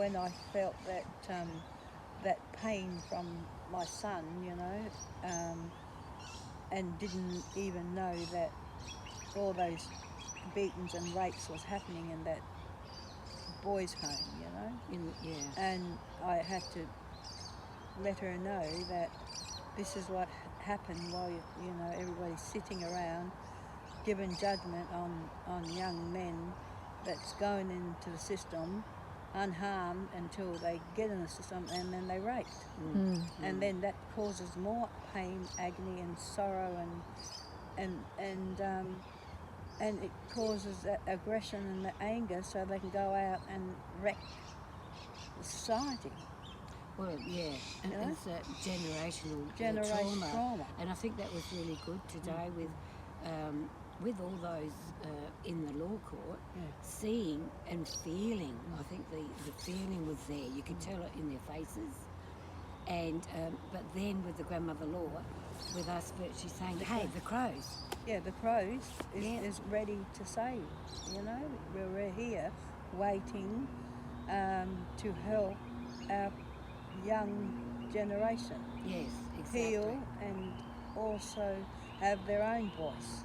when I felt that that pain from my son, and didn't even know that all those beatings and rapes was happening in that boys' home, and I had to let her know that this is what happened while everybody's sitting around giving judgment on young men that's going into the system unharmed until they get in the system, and then they raped. And then that causes more pain, agony and sorrow, and it causes that aggression and the anger, so they can go out and wreck the society. Well, yeah, and it's a generational trauma. And I think that was really good today with all those in the law court, seeing and feeling. I think the feeling was there. You could tell it in their faces. And but then with the grandmother law, with us virtually saying, hey, the Crows. Yeah, the Crows is ready to save. We're here waiting to help our young generation heal and also have their own voice.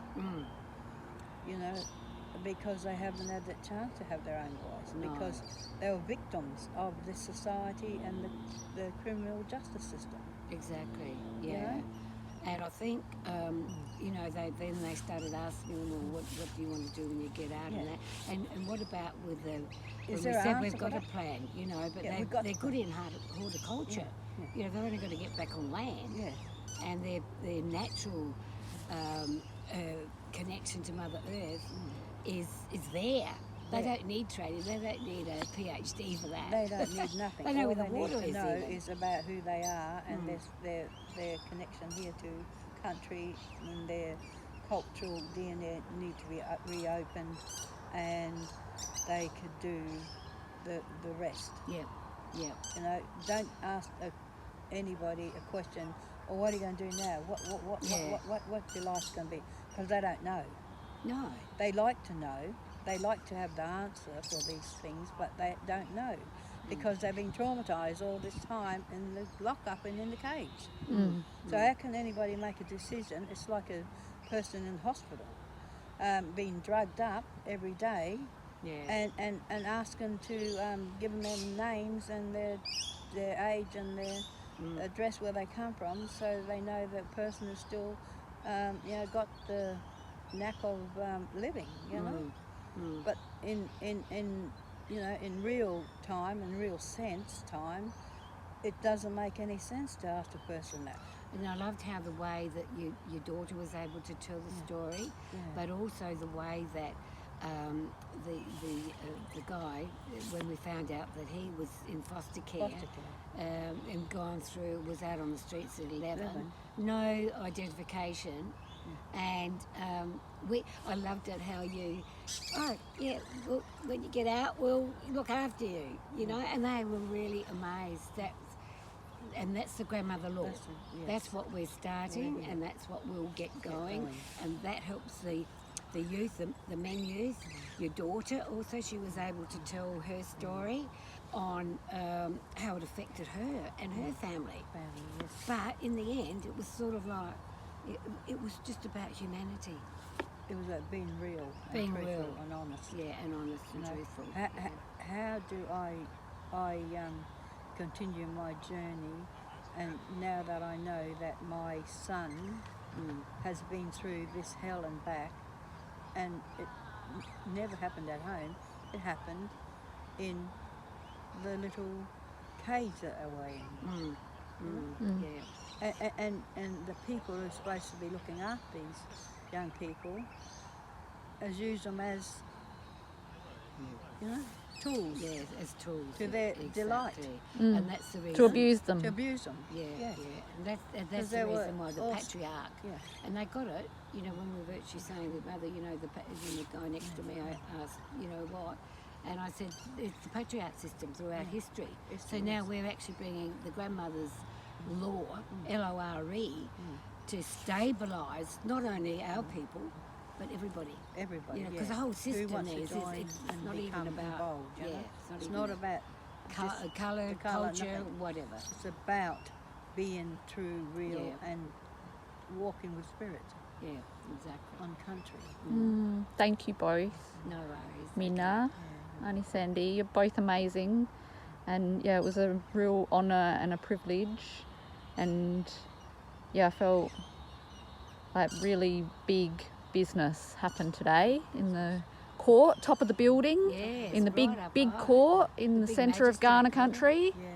Because they haven't had that chance to have their own voice, because they were victims of this society and the criminal justice system. Exactly, yeah. And I think, they started asking them, well, what do you want to do when you get out and that? And what about with when we said we've got a plan, but they're good in horticulture. They're only going to get back on land. And their natural connection to Mother Earth is there. They don't need training. They don't need a PhD for that. They don't need nothing. They know where the water is. All they need to know even. is about who they are and their connection here to country, and their cultural DNA need to be reopened, and they could do the rest. Don't ask anybody a question, or what are you going to do now? What your life's going to be? Because they don't know. No. They like to know. They like to have the answer for these things, but they don't know because they've been traumatised all this time in the lockup and in the cage. So how can anybody make a decision? It's like a person in hospital being drugged up every day and asking to give them their names and their age and their address where they come from, so they know that person is still got the knack of living, But in real time, in real sense time, it doesn't make any sense to ask a person that. And I loved how the way that your daughter was able to tell the story, but also the way that the guy, when we found out that he was in foster care. And gone through, was out on the streets at 11. No identification. And I loved it how when you get out, we'll look after you, and they were really amazed. And that's the grandmother law. That's what we're starting, and that's what we'll get going. And that helps the youth, the men youth. Your daughter also, she was able to tell her story on how it affected her and her family. But in the end, it was sort of like, it was just about humanity. It was about being real and truthful and honest. Yeah, and honest and truthful. How do I continue my journey, and now that I know that my son has been through this hell and back, and it never happened at home, it happened in the little cage that they were in. And the people who are supposed to be looking after these young people has used them as tools. Yeah, as tools. To their delight. And that's the reason. To abuse them. To abuse them. And that's the reason why the patriarch. And they got it, when we were virtually saying with Mother, the guy next to me, I asked, what? And I said, it's the patriarch system throughout history. So now we're actually bringing the grandmother's law, LORE, to stabilise not only our people, but everybody. Everybody, because the whole system is it's not even about involved, It's not about colour, the colour, culture, nothing. whatever. It's about being true, real, Yeah. and walking with spirit Yeah, exactly. on country. Thank you both. No worries. Mina, Auntie Sandy, you're both amazing. And yeah, it was a real honour and a privilege. And yeah, I felt like really big business happened today in the court, top of the building, Yes, in the right up big high. court in the big centre of magistrate Ghana court. country. Yeah.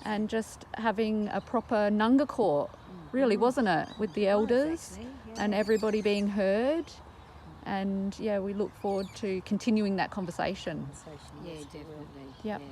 And just having a proper Nunga court, really, wasn't it? With the elders actually, and everybody being heard. And yeah, we look forward to continuing that conversation. Conversation, Yeah, yes, we will. definitely. Yep. Yeah.